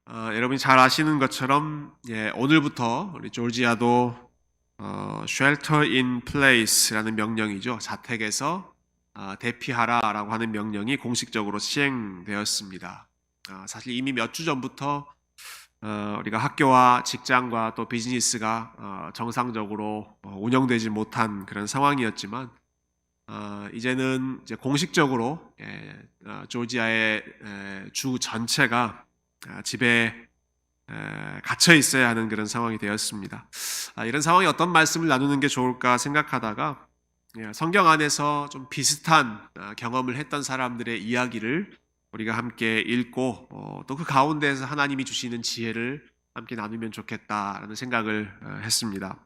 여러분이 잘 아시는 것처럼 오늘부터 우리 조지아도 Shelter in Place라는 명령이죠. 자택에서 대피하라라고 하는 명령이 공식적으로 시행되었습니다. 사실 이미 몇 주 전부터 우리가 학교와 직장과 또 비즈니스가 정상적으로 운영되지 못한 그런 상황이었지만 이제는 이제 공식적으로 조지아의 주 전체가 집에 갇혀 있어야 하는 그런 상황이 되었습니다. 이런 상황에 어떤 말씀을 나누는 게 좋을까 생각하다가 성경 안에서 좀 비슷한 경험을 했던 사람들의 이야기를 우리가 함께 읽고 또 그 가운데에서 하나님이 주시는 지혜를 함께 나누면 좋겠다라는 생각을 했습니다.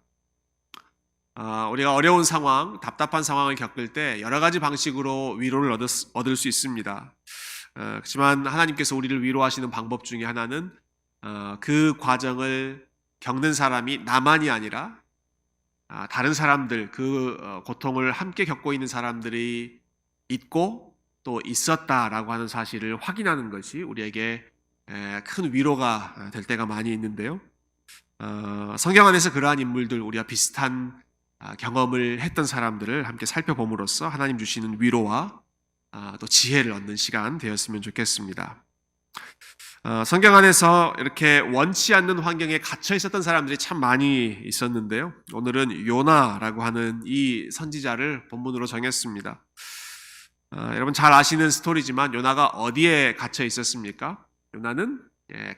우리가 어려운 상황, 답답한 상황을 겪을 때 여러 가지 방식으로 위로를 얻을 수 있습니다. 그렇지만 하나님께서 우리를 위로하시는 방법 중에 하나는 그 과정을 겪는 사람이 나만이 아니라 다른 사람들, 그 고통을 함께 겪고 있는 사람들이 있고 또 있었다라고 하는 사실을 확인하는 것이 우리에게 큰 위로가 될 때가 많이 있는데요. 성경 안에서 그러한 인물들, 우리와 비슷한 경험을 했던 사람들을 함께 살펴봄으로써 하나님 주시는 위로와 또 지혜를 얻는 시간 되었으면 좋겠습니다. 성경 안에서 이렇게 원치 않는 환경에 갇혀 있었던 사람들이 참 많이 있었는데요. 오늘은 요나라고 하는 이 선지자를 본문으로 정했습니다. 여러분 잘 아시는 스토리지만 요나가 어디에 갇혀 있었습니까? 요나는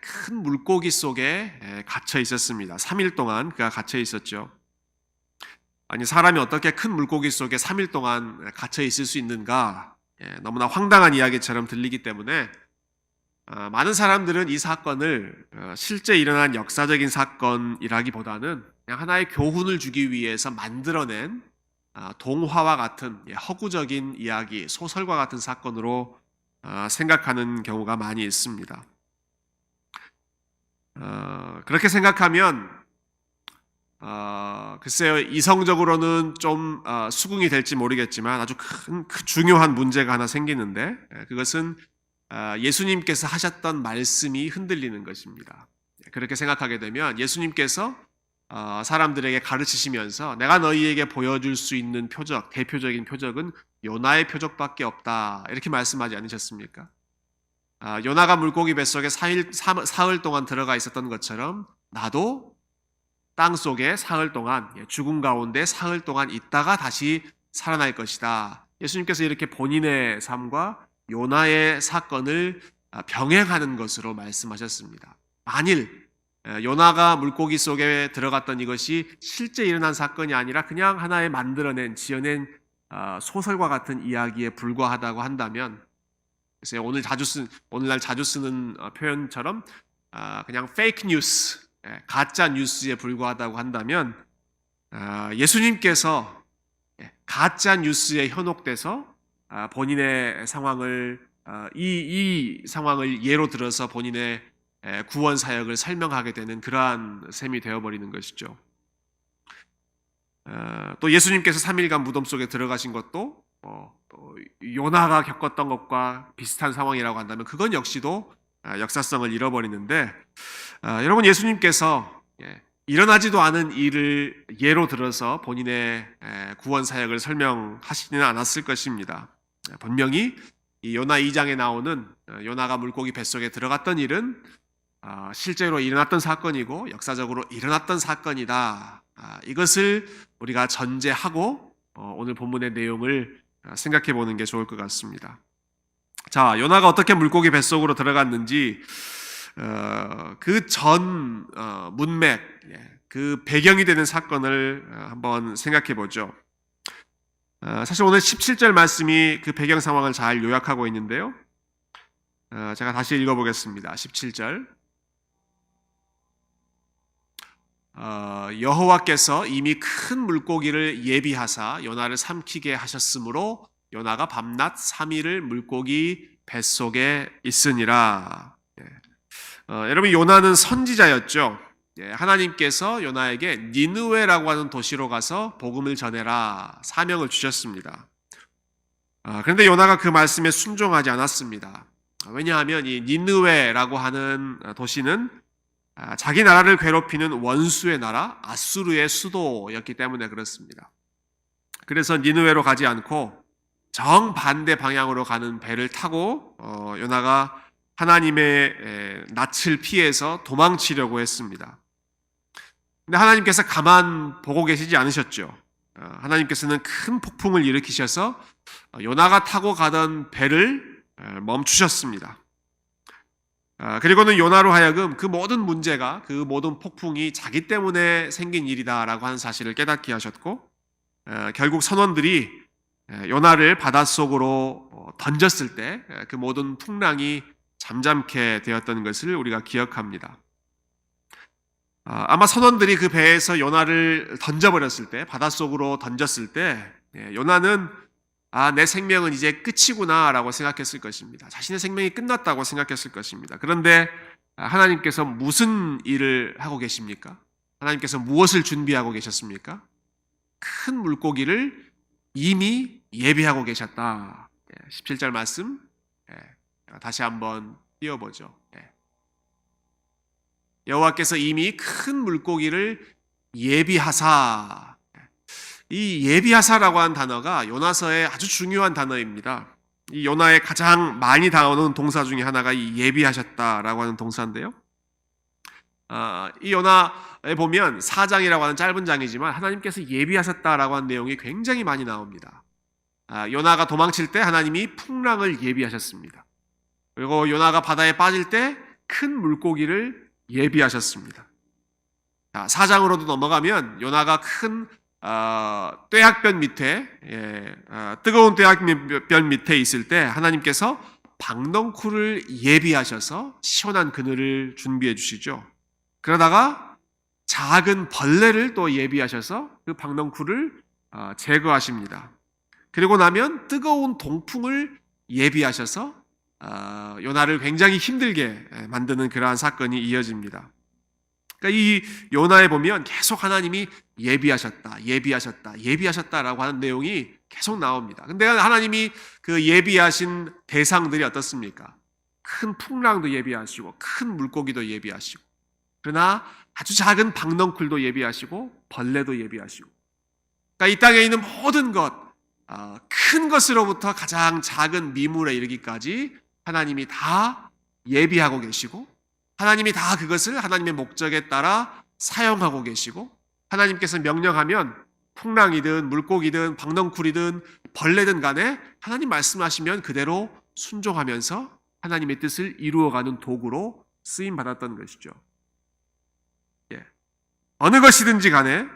큰 물고기 속에 갇혀 있었습니다. 3일 동안 그가 갇혀 있었죠. 아니, 사람이 어떻게 큰 물고기 속에 3일 동안 갇혀 있을 수 있는가? 너무나 황당한 이야기처럼 들리기 때문에 많은 사람들은 이 사건을 실제 일어난 역사적인 사건이라기보다는 그냥 하나의 교훈을 주기 위해서 만들어낸 동화와 같은 허구적인 이야기, 소설과 같은 사건으로 생각하는 경우가 많이 있습니다. 그렇게 생각하면 글쎄요, 이성적으로는 좀 수긍이 될지 모르겠지만 아주 중요한 문제가 하나 생기는데 그것은 예수님께서 하셨던 말씀이 흔들리는 것입니다. 그렇게 생각하게 되면 예수님께서 사람들에게 가르치시면서 내가 너희에게 보여줄 수 있는 표적, 대표적인 표적은 요나의 표적밖에 없다 이렇게 말씀하지 않으셨습니까? 요나가 물고기 뱃속에 사흘 동안 들어가 있었던 것처럼 나도 땅 속에 사흘 동안, 죽음 가운데 사흘 동안 있다가 다시 살아날 것이다. 예수님께서 이렇게 본인의 삶과 요나의 사건을 병행하는 것으로 말씀하셨습니다. 만일 요나가 물고기 속에 들어갔던 이것이 실제 일어난 사건이 아니라 그냥 하나의 만들어낸, 지어낸 소설과 같은 이야기에 불과하다고 한다면, 그래서 오늘날 자주 쓰는 표현처럼 그냥 페이크 뉴스, 가짜 뉴스에 불과하다고 한다면 예수님께서 가짜 뉴스에 현혹돼서 본인의 상황을 이 상황을 예로 들어서 본인의 구원 사역을 설명하게 되는 그러한 셈이 되어버리는 것이죠. 또 예수님께서 3일간 무덤 속에 들어가신 것도 요나가 겪었던 것과 비슷한 상황이라고 한다면 그건 역시도 역사성을 잃어버리는데 여러분 예수님께서 일어나지도 않은 일을 예로 들어서 본인의 구원 사역을 설명하시지는 않았을 것입니다. 분명히 이 요나 2장에 나오는 요나가 물고기 뱃속에 들어갔던 일은 실제로 일어났던 사건이고 역사적으로 일어났던 사건이다. 이것을 우리가 전제하고 오늘 본문의 내용을 생각해 보는 게 좋을 것 같습니다. 자, 요나가 어떻게 물고기 뱃속으로 들어갔는지 그 전 문맥, 그 배경이 되는 사건을 한번 생각해 보죠. 사실 오늘 17절 말씀이 그 배경 상황을 잘 요약하고 있는데요. 제가 다시 읽어보겠습니다. 17절. 여호와께서 이미 큰 물고기를 예비하사 요나를 삼키게 하셨으므로 요나가 밤낮 3일을 물고기 뱃속에 있으니라. 여러분 요나는 선지자였죠. 하나님께서 요나에게 니느웨라고 하는 도시로 가서 복음을 전해라 사명을 주셨습니다. 그런데 요나가 그 말씀에 순종하지 않았습니다. 왜냐하면 이 니느웨라고 하는 도시는 자기 나라를 괴롭히는 원수의 나라 아수르의 수도였기 때문에 그렇습니다. 그래서 니느웨로 가지 않고 정반대 방향으로 가는 배를 타고 요나가 하나님의 낯을 피해서 도망치려고 했습니다. 근데 하나님께서 가만 보고 계시지 않으셨죠. 하나님께서는 큰 폭풍을 일으키셔서 요나가 타고 가던 배를 멈추셨습니다. 그리고는 요나로 하여금 그 모든 문제가, 그 모든 폭풍이 자기 때문에 생긴 일이다라고 하는 사실을 깨닫게 하셨고, 결국 선원들이 요나를 바닷속으로 던졌을 때 그 모든 풍랑이 잠잠케 되었던 것을 우리가 기억합니다. 아마 선원들이 그 배에서 요나를 던져버렸을 때, 바닷속으로 던졌을 때 요나는 내 생명은 이제 끝이구나 라고 생각했을 것입니다. 자신의 생명이 끝났다고 생각했을 것입니다. 그런데 하나님께서 무슨 일을 하고 계십니까? 하나님께서 무엇을 준비하고 계셨습니까? 큰 물고기를 이미 예비하고 계셨다. 17절 말씀 다시 한번 띄워보죠. 여호와께서 이미 큰 물고기를 예비하사. 이 예비하사라고 하는 단어가 요나서의 아주 중요한 단어입니다. 이 요나에 가장 많이 나오는 동사 중에 하나가 이 예비하셨다라고 하는 동사인데요. 이 요나에 보면 4장이라고 하는 짧은 장이지만 하나님께서 예비하셨다라고 하는 내용이 굉장히 많이 나옵니다. 요나가 도망칠 때 하나님이 풍랑을 예비하셨습니다. 그리고 요나가 바다에 빠질 때 큰 물고기를 예비하셨습니다. 4장으로도 넘어가면 요나가 큰 뙤약변 밑에 뜨거운 뙤약변 밑에 있을 때 하나님께서 박넝쿨을 예비하셔서 시원한 그늘을 준비해 주시죠. 그러다가 작은 벌레를 또 예비하셔서 그 박넝쿨을 제거하십니다. 그리고 나면 뜨거운 동풍을 예비하셔서 요나를 굉장히 힘들게 만드는 그러한 사건이 이어집니다. 그러니까 이 요나에 보면 계속 하나님이 예비하셨다라고 하는 내용이 계속 나옵니다. 근데 하나님이 그 예비하신 대상들이 어떻습니까? 큰 풍랑도 예비하시고 큰 물고기도 예비하시고, 그러나 아주 작은 박넝쿨도 예비하시고 벌레도 예비하시고, 그러니까 이 땅에 있는 모든 것, 큰 것으로부터 가장 작은 미물에 이르기까지 하나님이 다 예비하고 계시고, 하나님이 다 그것을 하나님의 목적에 따라 사용하고 계시고, 하나님께서 명령하면 풍랑이든 물고기든 박넝쿨이든 벌레든 간에 하나님 말씀하시면 그대로 순종하면서 하나님의 뜻을 이루어가는 도구로 쓰임받았던 것이죠. 어느 것이든지 간에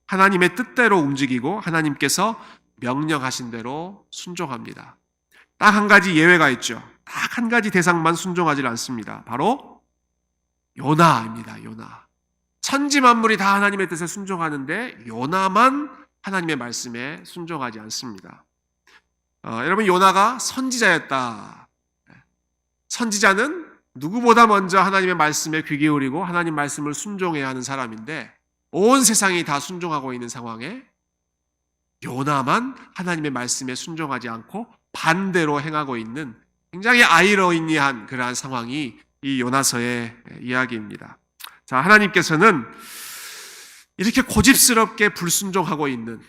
하나님의 뜻대로 움직이고 하나님께서 명령하신 대로 순종합니다. 딱 한 가지 예외가 있죠. 딱 한 가지 대상만 순종하지 않습니다. 바로 요나입니다. 요나. 천지 만물이 다 하나님의 뜻에 순종하는데 요나만 하나님의 말씀에 순종하지 않습니다. 여러분, 요나가 선지자였다. 선지자는 누구보다 먼저 하나님의 말씀에 귀 기울이고 하나님 말씀을 순종해야 하는 사람인데, 온 세상이 다 순종하고 있는 상황에 요나만 하나님의 말씀에 순종하지 않고 반대로 행하고 있는 굉장히 아이러니한 그러한 상황이 이 요나서의 이야기입니다. 자, 하나님께서는 이렇게 고집스럽게 불순종하고 있는,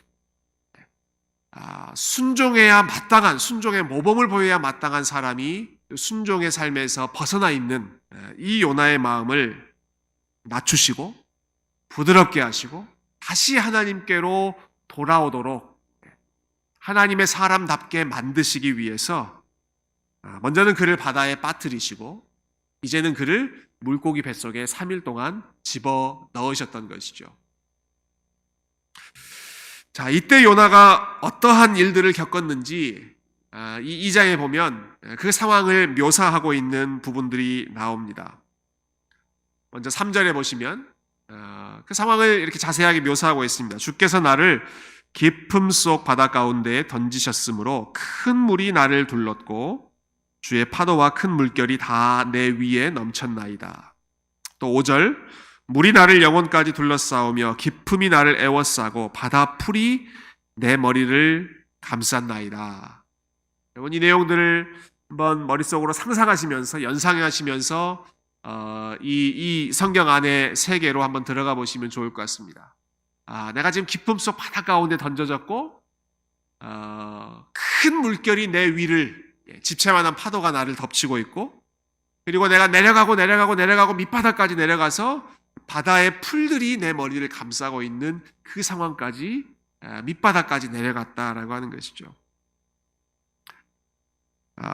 순종해야 마땅한, 순종의 모범을 보여야 마땅한 사람이 순종의 삶에서 벗어나 있는 이 요나의 마음을 낮추시고 부드럽게 하시고 다시 하나님께로 돌아오도록 하나님의 사람답게 만드시기 위해서 먼저는 그를 바다에 빠뜨리시고 이제는 그를 물고기 뱃속에 3일 동안 집어 넣으셨던 것이죠. 자, 이때 요나가 어떠한 일들을 겪었는지 이 2장에 보면 그 상황을 묘사하고 있는 부분들이 나옵니다. 먼저 3절에 보시면 그 상황을 이렇게 자세하게 묘사하고 있습니다. 주께서 나를 깊음 속 바다 가운데에 던지셨으므로 큰 물이 나를 둘렀고 주의 파도와 큰 물결이 다 내 위에 넘쳤나이다. 또 5절, 물이 나를 영혼까지 둘러싸우며 깊음이 나를 애워싸고 바다 풀이 내 머리를 감쌌나이다. 여러분, 이 내용들을 한번 머릿속으로 상상하시면서 연상하시면서 이 성경 안의 세계로 한번 들어가 보시면 좋을 것 같습니다. 내가 지금 깊음 속 바다 가운데 던져졌고 큰 물결이 내 위를 집채만한 파도가 나를 덮치고 있고, 그리고 내가 내려가고 밑바닥까지 내려가서 바다의 풀들이 내 머리를 감싸고 있는 그 상황까지, 밑바닥까지 내려갔다라고 하는 것이죠.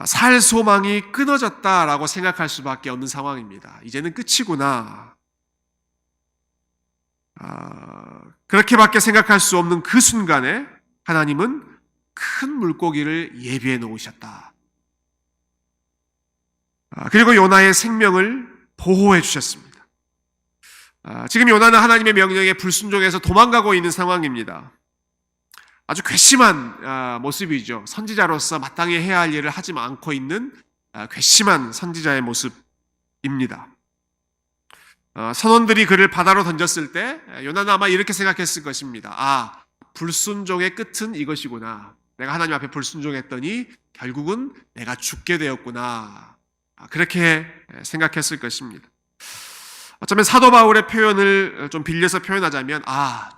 살 소망이 끊어졌다라고 생각할 수밖에 없는 상황입니다. 이제는 끝이구나. 그렇게밖에 생각할 수 없는 그 순간에 하나님은 큰 물고기를 예비해 놓으셨다. 그리고 요나의 생명을 보호해 주셨습니다. 지금 요나는 하나님의 명령에 불순종해서 도망가고 있는 상황입니다. 아주 괘씸한 모습이죠. 선지자로서 마땅히 해야 할 일을 하지 않고 있는 괘씸한 선지자의 모습입니다. 선원들이 그를 바다로 던졌을 때 요나는 아마 이렇게 생각했을 것입니다. 불순종의 끝은 이것이구나. 내가 하나님 앞에 불순종했더니 결국은 내가 죽게 되었구나. 그렇게 생각했을 것입니다. 어쩌면 사도 바울의 표현을 좀 빌려서 표현하자면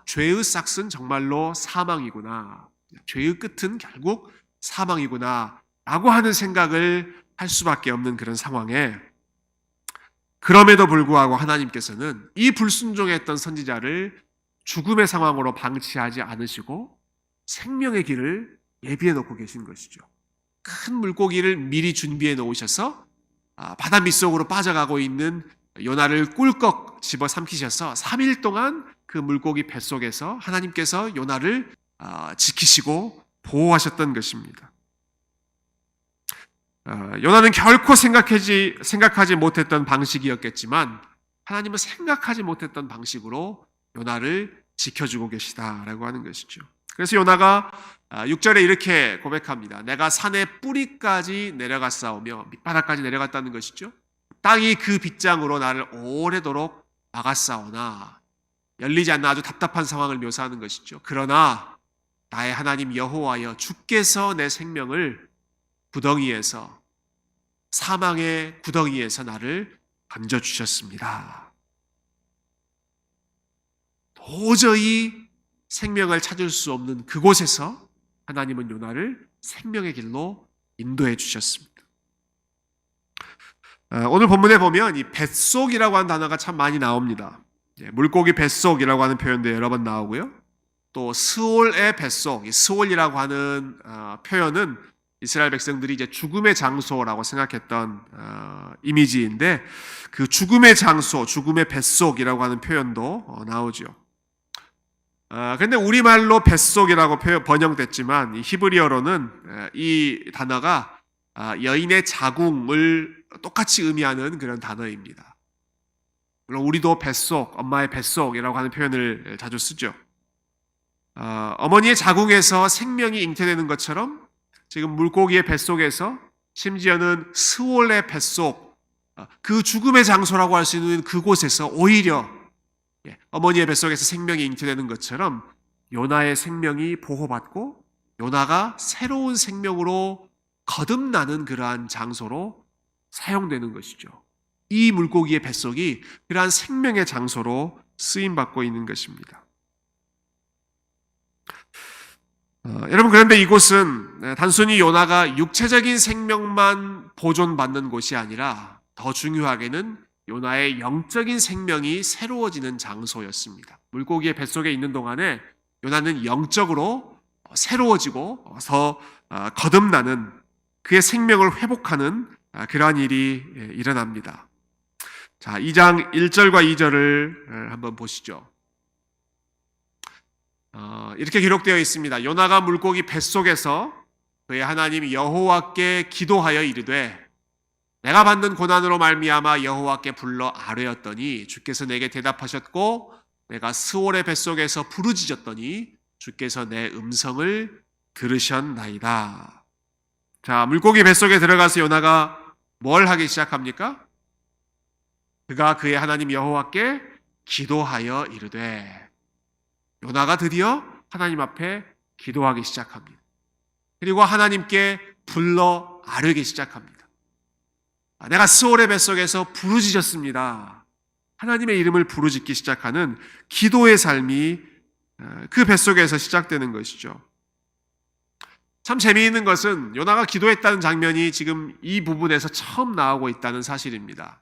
죄의 싹은 정말로 사망이구나. 죄의 끝은 결국 사망이구나 라고 하는 생각을 할 수밖에 없는 그런 상황에, 그럼에도 불구하고 하나님께서는 이 불순종했던 선지자를 죽음의 상황으로 방치하지 않으시고 생명의 길을 예비해 놓고 계신 것이죠. 큰 물고기를 미리 준비해 놓으셔서 바다 밑속으로 빠져가고 있는 요나를 꿀꺽 집어삼키셔서 3일 동안 그 물고기 뱃속에서 하나님께서 요나를 지키시고 보호하셨던 것입니다. 요나는 결코 생각하지 못했던 방식이었겠지만 하나님은 생각하지 못했던 방식으로 요나를 지켜주고 계시다라고 하는 것이죠. 그래서 요나가 6절에 이렇게 고백합니다. 내가 산의 뿌리까지 내려갔사오며, 밑바닥까지 내려갔다는 것이죠. 땅이 그 빗장으로 나를 오래도록 막았사오나, 열리지 않는 아주 답답한 상황을 묘사하는 것이죠. 그러나 나의 하나님 여호와여, 주께서 내 생명을 구덩이에서, 사망의 구덩이에서 나를 건져주셨습니다. 도저히 생명을 찾을 수 없는 그곳에서 하나님은 요나를 생명의 길로 인도해 주셨습니다. 오늘 본문에 보면 이 뱃속이라고 하는 단어가 참 많이 나옵니다. 물고기 뱃속이라고 하는 표현도 여러 번 나오고요. 또 스올의 뱃속, 이 스올이라고 하는 표현은 이스라엘 백성들이 이제 죽음의 장소라고 생각했던 이미지인데, 그 죽음의 장소, 죽음의 뱃속이라고 하는 표현도 나오죠. 그런데 우리말로 뱃속이라고 번역됐지만 이 히브리어로는 이 단어가 여인의 자궁을 똑같이 의미하는 그런 단어입니다. 물론 우리도 뱃속, 엄마의 뱃속이라고 하는 표현을 자주 쓰죠. 어머니의 자궁에서 생명이 잉태되는 것처럼 지금 물고기의 뱃속에서, 심지어는 스올의 뱃속, 그 죽음의 장소라고 할 수 있는 그곳에서 오히려 어머니의 뱃속에서 생명이 잉태되는 것처럼 요나의 생명이 보호받고 요나가 새로운 생명으로 거듭나는 그러한 장소로 사용되는 것이죠. 이 물고기의 뱃속이 그러한 생명의 장소로 쓰임받고 있는 것입니다. 여러분, 그런데 이곳은 단순히 요나가 육체적인 생명만 보존받는 곳이 아니라 더 중요하게는 요나의 영적인 생명이 새로워지는 장소였습니다. 물고기의 뱃속에 있는 동안에 요나는 영적으로 새로워지고 더 거듭나는, 그의 생명을 회복하는 그러한 일이 일어납니다. 자, 2장 1절과 2절을 한번 보시죠. 이렇게 기록되어 있습니다. 요나가 물고기 뱃속에서 그의 하나님 여호와께 기도하여 이르되, 내가 받는 고난으로 말미암아 여호와께 불러 아뢰었더니 주께서 내게 대답하셨고, 내가 스올의 뱃속에서 부르짖었더니 주께서 내 음성을 들으셨나이다. 자, 물고기 뱃속에 들어가서 요나가 뭘 하기 시작합니까? 그가 그의 하나님 여호와께 기도하여 이르되, 요나가 드디어 하나님 앞에 기도하기 시작합니다. 그리고 하나님께 불러 아뢰기 시작합니다. 내가 스올의 뱃속에서 부르짖었습니다. 하나님의 이름을 부르짖기 시작하는 기도의 삶이 그 뱃속에서 시작되는 것이죠. 참 재미있는 것은 요나가 기도했다는 장면이 지금 이 부분에서 처음 나오고 있다는 사실입니다.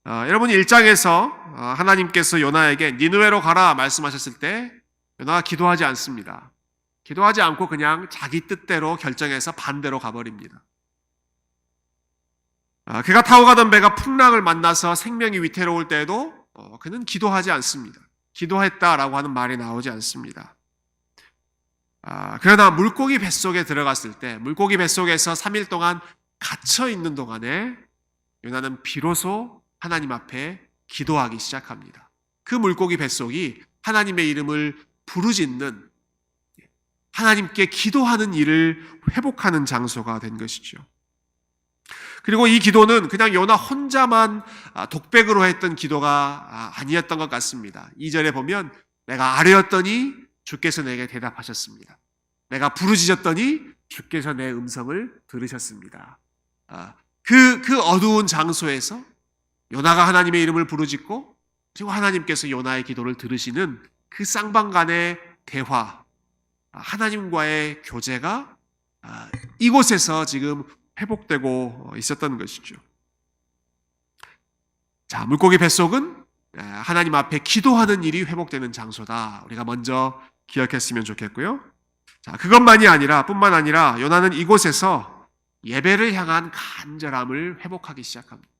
여러분 1장에서 하나님께서 요나에게 니느웨로 가라 말씀하셨을 때 요나가 기도하지 않습니다. 기도하지 않고 그냥 자기 뜻대로 결정해서 반대로 가버립니다. 그가 타고 가던 배가 풍랑을 만나서 생명이 위태로울 때에도 그는 기도하지 않습니다. 기도했다라고 하는 말이 나오지 않습니다. 그러나 물고기 뱃속에 들어갔을 때, 물고기 뱃속에서 3일 동안 갇혀 있는 동안에 요나는 비로소 하나님 앞에 기도하기 시작합니다. 그 물고기 뱃속이 하나님의 이름을 부르짖는, 하나님께 기도하는 일을 회복하는 장소가 된 것이죠. 그리고 이 기도는 그냥 요나 혼자만 독백으로 했던 기도가 아니었던 것 같습니다. 2절에 보면 내가 아뢰었더니 주께서 내게 대답하셨습니다. 내가 부르짖었더니 주께서 내 음성을 들으셨습니다. 그 어두운 장소에서 요나가 하나님의 이름을 부르짖고 그리고 하나님께서 요나의 기도를 들으시는 그 쌍방간의 대화, 하나님과의 교제가 이곳에서 지금 회복되고 있었던 것이죠. 자, 물고기 뱃속은 하나님 앞에 기도하는 일이 회복되는 장소다. 우리가 먼저 기억했으면 좋겠고요. 자, 뿐만 아니라 요나는 이곳에서 예배를 향한 간절함을 회복하기 시작합니다.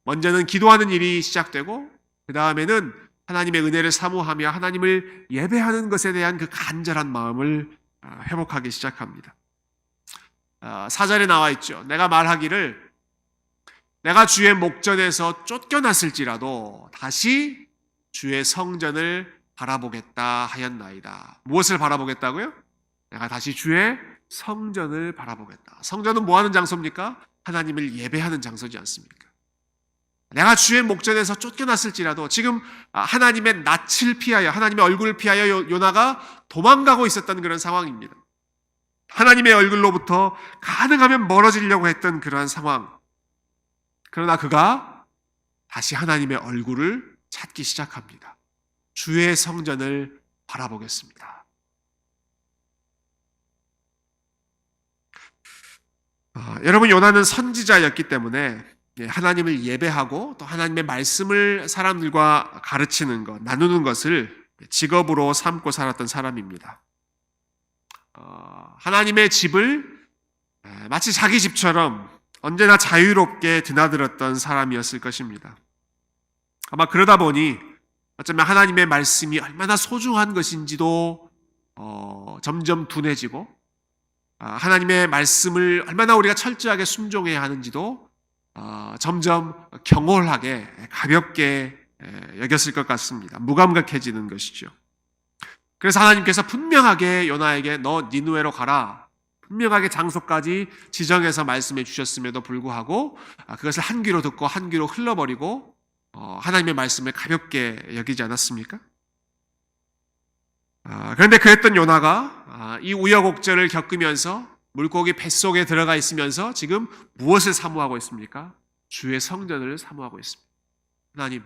먼저는 기도하는 일이 시작되고 그 다음에는 하나님의 은혜를 사모하며 하나님을 예배하는 것에 대한 그 간절한 마음을 회복하기 시작합니다. 4절에 나와 있죠. 내가 말하기를 내가 주의 목전에서 쫓겨났을지라도 다시 주의 성전을 바라보겠다 하였나이다. 무엇을 바라보겠다고요? 내가 다시 주의 성전을 바라보겠다. 성전은 뭐 하는 장소입니까? 하나님을 예배하는 장소지 않습니까? 내가 주의 목전에서 쫓겨났을지라도 지금 하나님의 낯을 피하여 하나님의 얼굴을 피하여 요나가 도망가고 있었던 그런 상황입니다. 하나님의 얼굴로부터 가능하면 멀어지려고 했던 그러한 상황. 그러나 그가 다시 하나님의 얼굴을 찾기 시작합니다. 주의 성전을 바라보겠습니다. 여러분, 요나는 선지자였기 때문에 하나님을 예배하고 또 하나님의 말씀을 사람들과 가르치는 것, 나누는 것을 직업으로 삼고 살았던 사람입니다. 하나님의 집을 마치 자기 집처럼 언제나 자유롭게 드나들었던 사람이었을 것입니다. 아마 그러다 보니 어쩌면 하나님의 말씀이 얼마나 소중한 것인지도 점점 둔해지고 하나님의 말씀을 얼마나 우리가 철저하게 순종해야 하는지도 점점 경홀하게 가볍게 여겼을 것 같습니다. 무감각해지는 것이죠. 그래서 하나님께서 분명하게 요나에게 너 니느웨로 가라, 분명하게 장소까지 지정해서 말씀해 주셨음에도 불구하고 그것을 한 귀로 듣고 한 귀로 흘러버리고 하나님의 말씀을 가볍게 여기지 않았습니까? 그런데 그랬던 요나가 이 우여곡절을 겪으면서 물고기 뱃속에 들어가 있으면서 지금 무엇을 사모하고 있습니까? 주의 성전을 사모하고 있습니다. 하나님,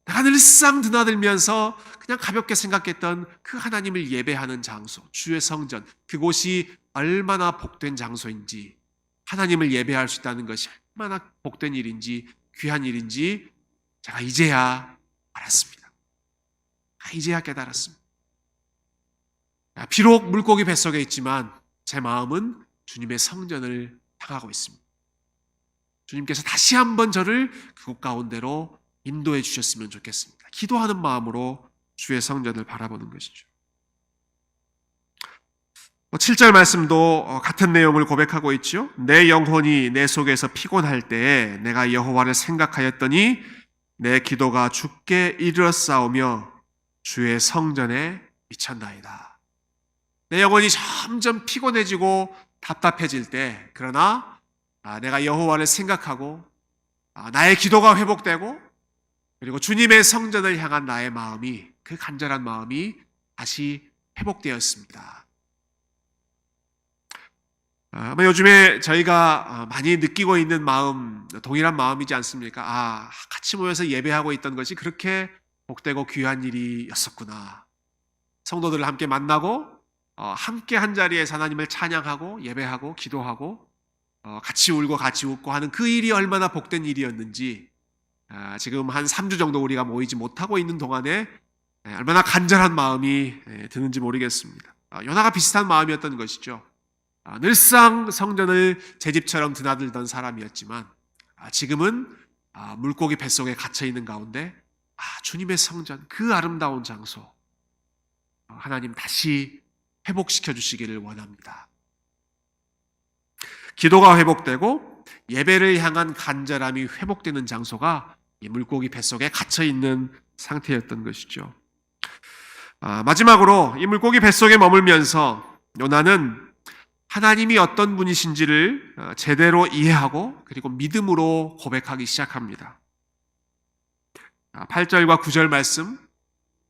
내가 늘상 드나들면서 그냥 가볍게 생각했던 그 하나님을 예배하는 장소, 주의 성전, 그곳이 얼마나 복된 장소인지, 하나님을 예배할 수 있다는 것이 얼마나 복된 일인지, 귀한 일인지 제가 이제야 알았습니다. 이제야 깨달았습니다. 비록 물고기 뱃속에 있지만 제 마음은 주님의 성전을 향하고 있습니다. 주님께서 다시 한번 저를 그곳 가운데로 인도해 주셨으면 좋겠습니다. 기도하는 마음으로 주의 성전을 바라보는 것이죠. 7절 말씀도 같은 내용을 고백하고 있죠. 내 영혼이 내 속에서 피곤할 때에 내가 여호와를 생각하였더니 내 기도가 주께 이르렀사오며 주의 성전에 미쳤나이다. 내 영혼이 점점 피곤해지고 답답해질 때, 그러나 내가 여호와를 생각하고 나의 기도가 회복되고 그리고 주님의 성전을 향한 나의 마음이, 그 간절한 마음이 다시 회복되었습니다. 아마 요즘에 저희가 많이 느끼고 있는 마음, 동일한 마음이지 않습니까? 같이 모여서 예배하고 있던 것이 그렇게 복되고 귀한 일이었었구나. 성도들을 함께 만나고 함께 한 자리에서 하나님을 찬양하고 예배하고 기도하고 같이 울고 같이 웃고 하는 그 일이 얼마나 복된 일이었는지 지금 한 3주 정도 우리가 모이지 못하고 있는 동안에 얼마나 간절한 마음이 드는지 모르겠습니다. 요나가 비슷한 마음이었던 것이죠. 늘상 성전을 제 집처럼 드나들던 사람이었지만 지금은 물고기 뱃속에 갇혀있는 가운데 주님의 성전, 그 아름다운 장소 하나님 다시 회복시켜 주시기를 원합니다. 기도가 회복되고 예배를 향한 간절함이 회복되는 장소가 이 물고기 뱃속에 갇혀있는 상태였던 것이죠. 마지막으로 이 물고기 뱃속에 머물면서 요나는 하나님이 어떤 분이신지를 제대로 이해하고 그리고 믿음으로 고백하기 시작합니다. 8절과 9절 말씀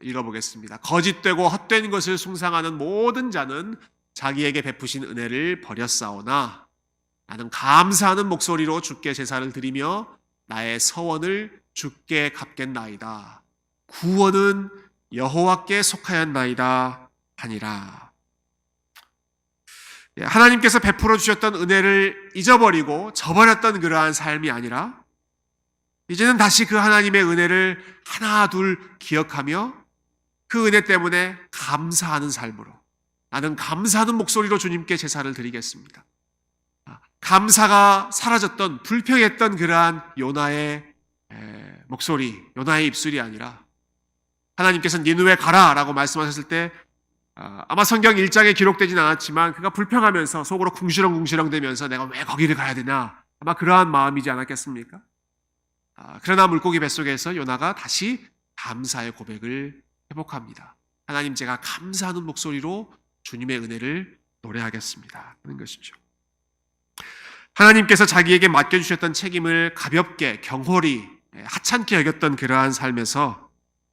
읽어보겠습니다. 거짓되고 헛된 것을 숭상하는 모든 자는 자기에게 베푸신 은혜를 버렸사오나 나는 감사하는 목소리로 주께 제사를 드리며 나의 서원을 주께 갚겠나이다. 구원은 여호와께 속하였나이다 하니라. 하나님께서 베풀어 주셨던 은혜를 잊어버리고 저버렸던 그러한 삶이 아니라 이제는 다시 그 하나님의 은혜를 하나 둘 기억하며 그 은혜 때문에 감사하는 삶으로, 나는 감사하는 목소리로 주님께 제사를 드리겠습니다. 감사가 사라졌던, 불평했던 그러한 요나의 목소리, 요나의 입술이 아니라 하나님께서 니느웨 가라 라고 말씀하셨을 때 아마 성경 1장에 기록되진 않았지만 그가 불평하면서 속으로 궁시렁궁시렁 대면서 내가 왜 거기를 가야 되나, 아마 그러한 마음이지 않았겠습니까? 그러나 물고기 뱃속에서 요나가 다시 감사의 고백을 회복합니다. 하나님, 제가 감사하는 목소리로 주님의 은혜를 노래하겠습니다 하는 것이죠. 하나님께서 자기에게 맡겨주셨던 책임을 가볍게, 경홀히, 하찮게 여겼던 그러한 삶에서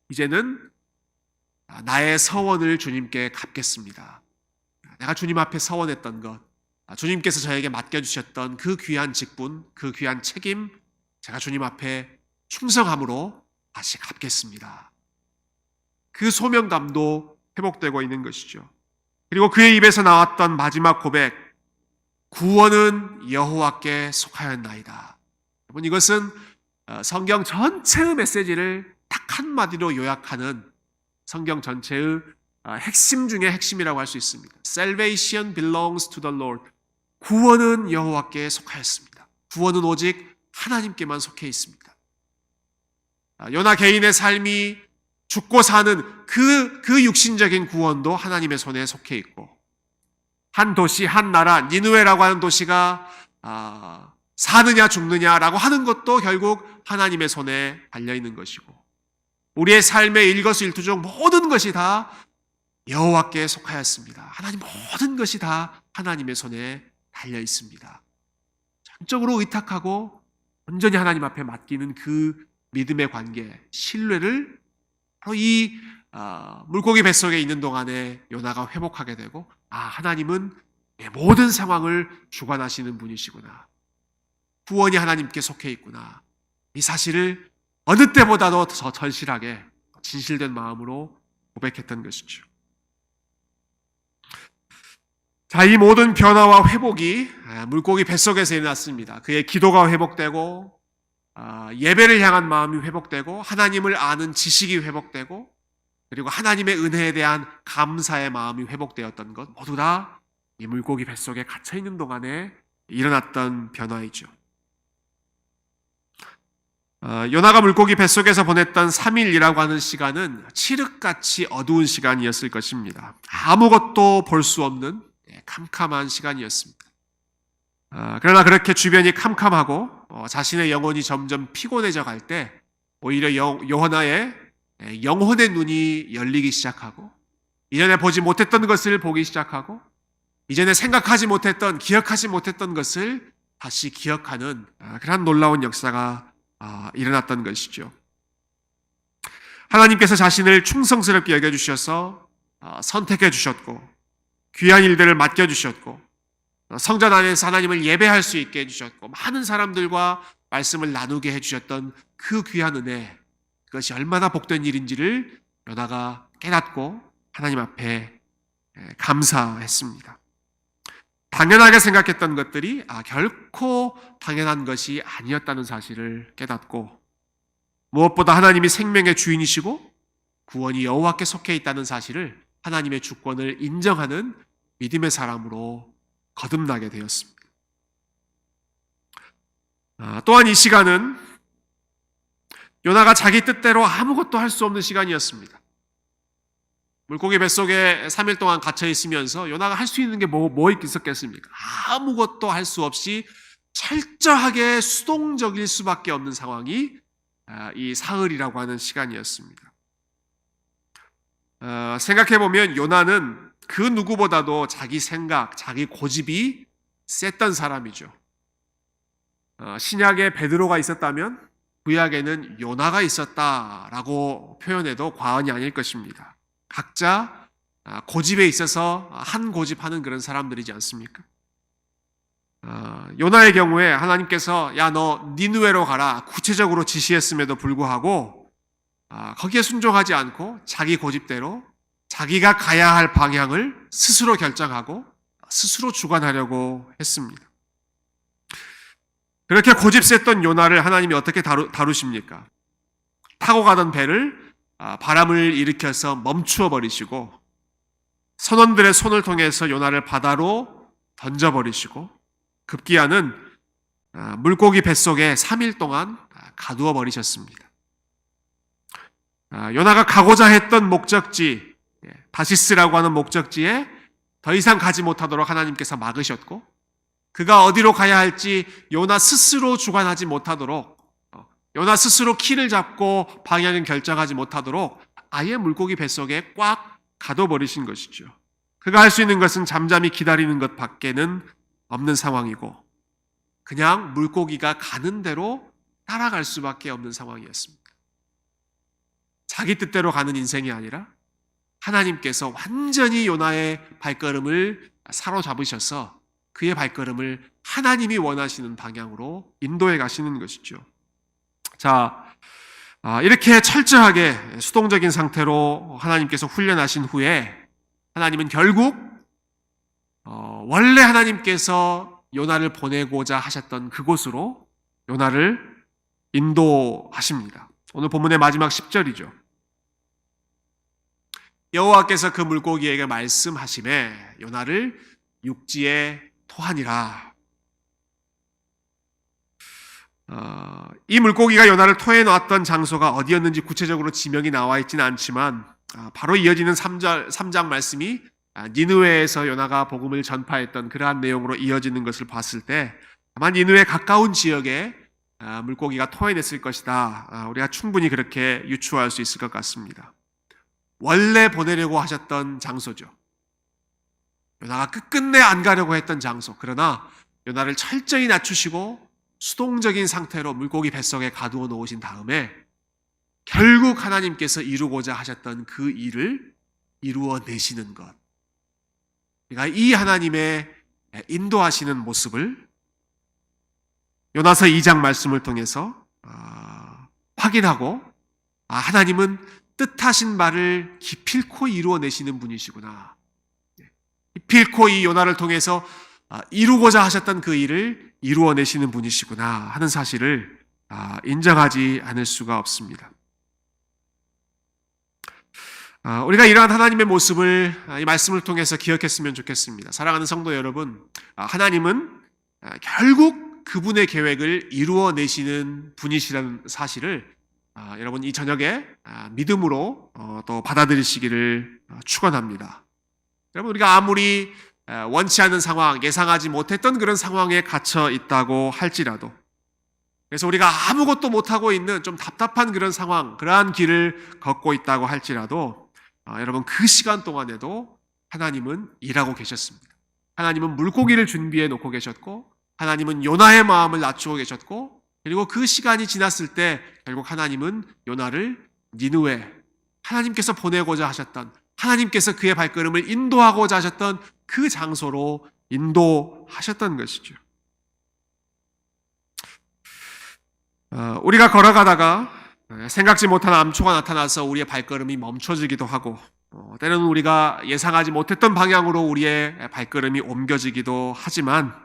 이제는 나의 서원을 주님께 갚겠습니다. 내가 주님 앞에 서원했던 것, 주님께서 저에게 맡겨주셨던 그 귀한 직분, 그 귀한 책임, 제가 주님 앞에 충성함으로 다시 갚겠습니다. 그 소명감도 회복되고 있는 것이죠. 그리고 그의 입에서 나왔던 마지막 고백, 구원은 여호와께 속하였나이다. 여러분, 이것은 성경 전체의 메시지를 딱 한마디로 요약하는 성경 전체의 핵심 중에 핵심이라고 할 수 있습니다. Salvation belongs to the Lord. 구원은 여호와께 속하였습니다. 구원은 오직 하나님께만 속해 있습니다. 요나 개인의 삶이 죽고 사는 그 육신적인 구원도 하나님의 손에 속해 있고, 한 도시, 한 나라, 니느웨라고 하는 도시가 사느냐 죽느냐라고 하는 것도 결국 하나님의 손에 달려있는 것이고, 우리의 삶의 일거수일투 중 모든 것이 다 여호와께 속하였습니다. 하나님, 모든 것이 다 하나님의 손에 달려있습니다. 전적으로 의탁하고 온전히 하나님 앞에 맡기는 그 믿음의 관계, 신뢰를 바로 이 물고기 뱃속에 있는 동안에 요나가 회복하게 되고, 하나님은 내 모든 상황을 주관하시는 분이시구나, 구원이 하나님께 속해 있구나, 이 사실을 어느 때보다도 더 절실하게 진실된 마음으로 고백했던 것이죠. 자, 이 모든 변화와 회복이 물고기 뱃속에서 일어났습니다. 그의 기도가 회복되고, 예배를 향한 마음이 회복되고, 하나님을 아는 지식이 회복되고, 그리고 하나님의 은혜에 대한 감사의 마음이 회복되었던 것, 모두 다 이 물고기 뱃속에 갇혀있는 동안에 일어났던 변화이죠. 요나가 물고기 뱃속에서 보냈던 3일이라고 하는 시간은 칠흑같이 어두운 시간이었을 것입니다. 아무것도 볼 수 없는 캄캄한 시간이었습니다. 그러나 그렇게 주변이 캄캄하고 자신의 영혼이 점점 피곤해져 갈 때 오히려 요나의 영혼의 눈이 열리기 시작하고, 이전에 보지 못했던 것을 보기 시작하고, 이전에 생각하지 못했던, 기억하지 못했던 것을 다시 기억하는 그런 놀라운 역사가 일어났던 것이죠. 하나님께서 자신을 충성스럽게 여겨주셔서 선택해 주셨고, 귀한 일들을 맡겨주셨고, 성전 안에서 하나님을 예배할 수 있게 해주셨고 많은 사람들과 말씀을 나누게 해주셨던 그 귀한 은혜, 그것이 얼마나 복된 일인지를 요나가 깨닫고 하나님 앞에 감사했습니다. 당연하게 생각했던 것들이 결코 당연한 것이 아니었다는 사실을 깨닫고, 무엇보다 하나님이 생명의 주인이시고 구원이 여호와께 속해 있다는 사실을, 하나님의 주권을 인정하는 믿음의 사람으로 거듭나게 되었습니다. 또한 이 시간은 요나가 자기 뜻대로 아무것도 할 수 없는 시간이었습니다. 물고기 뱃속에 3일 동안 갇혀 있으면서 요나가 할 수 있는 게 뭐 있었겠습니까? 아무것도 할 수 없이 철저하게 수동적일 수밖에 없는 상황이 이 사흘이라고 하는 시간이었습니다. 생각해보면 요나는 그 누구보다도 자기 생각, 자기 고집이 셌던 사람이죠. 신약에 베드로가 있었다면 구약에는 요나가 있었다라고 표현해도 과언이 아닐 것입니다. 각자 고집에 있어서 한 고집하는 그런 사람들이지 않습니까? 요나의 경우에 하나님께서 야, 너 니느웨로 가라 구체적으로 지시했음에도 불구하고 거기에 순종하지 않고 자기 고집대로 자기가 가야 할 방향을 스스로 결정하고 스스로 주관하려고 했습니다. 그렇게 고집셌던 요나를 하나님이 어떻게 다루십니까? 타고 가던 배를 바람을 일으켜서 멈추어 버리시고, 선원들의 손을 통해서 요나를 바다로 던져버리시고, 급기야는 물고기 뱃속에 3일 동안 가두어 버리셨습니다. 요나가 가고자 했던 목적지, 다시스라고 하는 목적지에 더 이상 가지 못하도록 하나님께서 막으셨고, 그가 어디로 가야 할지 요나 스스로 주관하지 못하도록, 요나 스스로 키를 잡고 방향을 결정하지 못하도록 아예 물고기 뱃속에 꽉 가둬버리신 것이죠. 그가 할 수 있는 것은 잠잠히 기다리는 것 밖에는 없는 상황이고, 그냥 물고기가 가는 대로 따라갈 수밖에 없는 상황이었습니다. 자기 뜻대로 가는 인생이 아니라 하나님께서 완전히 요나의 발걸음을 사로잡으셔서 그의 발걸음을 하나님이 원하시는 방향으로 인도해 가시는 것이죠. 자, 이렇게 철저하게 수동적인 상태로 하나님께서 훈련하신 후에 하나님은 결국 원래 하나님께서 요나를 보내고자 하셨던 그곳으로 요나를 인도하십니다. 오늘 본문의 마지막 10절이죠. 여호와께서 그 물고기에게 말씀하시매 요나를 육지에 토하니라. 이 물고기가 요나를 토해 놓았던 장소가 어디였는지 구체적으로 지명이 나와 있지는 않지만 바로 이어지는 3장 말씀이 니느웨에서 요나가 복음을 전파했던 그러한 내용으로 이어지는 것을 봤을 때 아마 니느웨 가까운 지역에 물고기가 토해냈을 것이다. 우리가 충분히 그렇게 유추할 수 있을 것 같습니다. 원래 보내려고 하셨던 장소죠. 요나가 끝끝내 안 가려고 했던 장소. 그러나 요나를 철저히 낮추시고 수동적인 상태로 물고기 뱃속에 가두어 놓으신 다음에 결국 하나님께서 이루고자 하셨던 그 일을 이루어내시는 것. 그러니까 이 하나님의 인도하시는 모습을 요나서 2장 말씀을 통해서 확인하고 하나님은 뜻하신 바를 기필코 이루어내시는 분이시구나. 기필코 이 요나를 통해서 이루고자 하셨던 그 일을 이루어내시는 분이시구나 하는 사실을 인정하지 않을 수가 없습니다. 우리가 이러한 하나님의 모습을 이 말씀을 통해서 기억했으면 좋겠습니다. 사랑하는 성도 여러분, 하나님은 결국 그분의 계획을 이루어내시는 분이시라는 사실을 여러분 이 저녁에 믿음으로 또 받아들이시기를 축원합니다. 여러분 우리가 아무리 원치 않는 상황, 예상하지 못했던 그런 상황에 갇혀 있다고 할지라도, 그래서 우리가 아무것도 못하고 있는 좀 답답한 그런 상황, 그러한 길을 걷고 있다고 할지라도 여러분 그 시간 동안에도 하나님은 일하고 계셨습니다. 하나님은 물고기를 준비해 놓고 계셨고, 하나님은 요나의 마음을 낮추고 계셨고, 그리고 그 시간이 지났을 때 결국 하나님은 요나를 니느웨, 하나님께서 보내고자 하셨던, 하나님께서 그의 발걸음을 인도하고자 하셨던 그 장소로 인도하셨던 것이죠. 우리가 걸어가다가 생각지 못한 암초가 나타나서 우리의 발걸음이 멈춰지기도 하고, 때로는 우리가 예상하지 못했던 방향으로 우리의 발걸음이 옮겨지기도 하지만,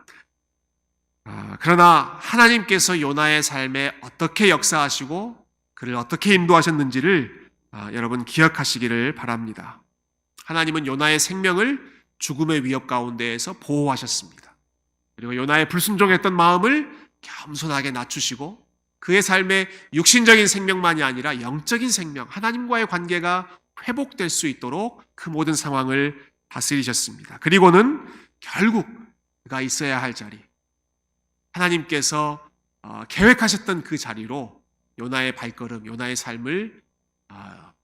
그러나 하나님께서 요나의 삶에 어떻게 역사하시고 그를 어떻게 인도하셨는지를 여러분 기억하시기를 바랍니다. 하나님은 요나의 생명을 죽음의 위협 가운데에서 보호하셨습니다. 그리고 요나의 불순종했던 마음을 겸손하게 낮추시고 그의 삶의 육신적인 생명만이 아니라 영적인 생명, 하나님과의 관계가 회복될 수 있도록 그 모든 상황을 다스리셨습니다. 그리고는 결국 그가 있어야 할 자리, 하나님께서 계획하셨던 그 자리로 요나의 발걸음, 요나의 삶을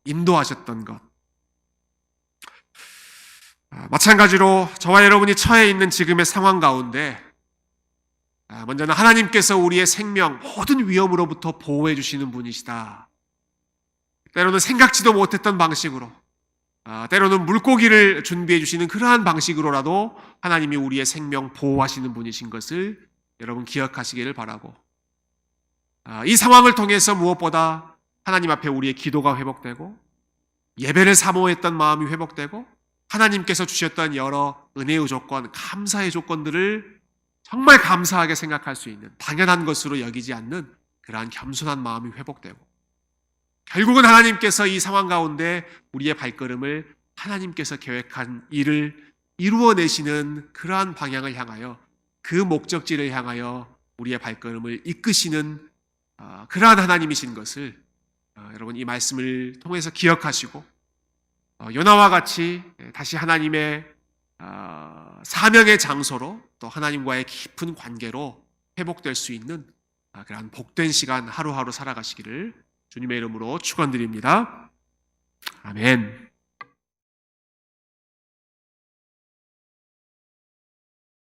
인도하셨던 것. 마찬가지로 저와 여러분이 처해 있는 지금의 상황 가운데 먼저는 하나님께서 우리의 생명, 모든 위험으로부터 보호해 주시는 분이시다. 때로는 생각지도 못했던 방식으로, 때로는 물고기를 준비해 주시는 그러한 방식으로라도 하나님이 우리의 생명 보호하시는 분이신 것을 여러분 기억하시기를 바라고, 이 상황을 통해서 무엇보다 하나님 앞에 우리의 기도가 회복되고 예배를 사모했던 마음이 회복되고 하나님께서 주셨던 여러 은혜의 조건, 감사의 조건들을 정말 감사하게 생각할 수 있는, 당연한 것으로 여기지 않는 그러한 겸손한 마음이 회복되고, 결국은 하나님께서 이 상황 가운데 우리의 발걸음을 하나님께서 계획한 일을 이루어내시는 그러한 방향을 향하여, 그 목적지를 향하여 우리의 발걸음을 이끄시는 그러한 하나님이신 것을 여러분 이 말씀을 통해서 기억하시고, 요나와 같이 다시 하나님의 사명의 장소로, 또 하나님과의 깊은 관계로 회복될 수 있는 그러한 복된 시간 하루하루 살아가시기를 주님의 이름으로 축원드립니다. 아멘.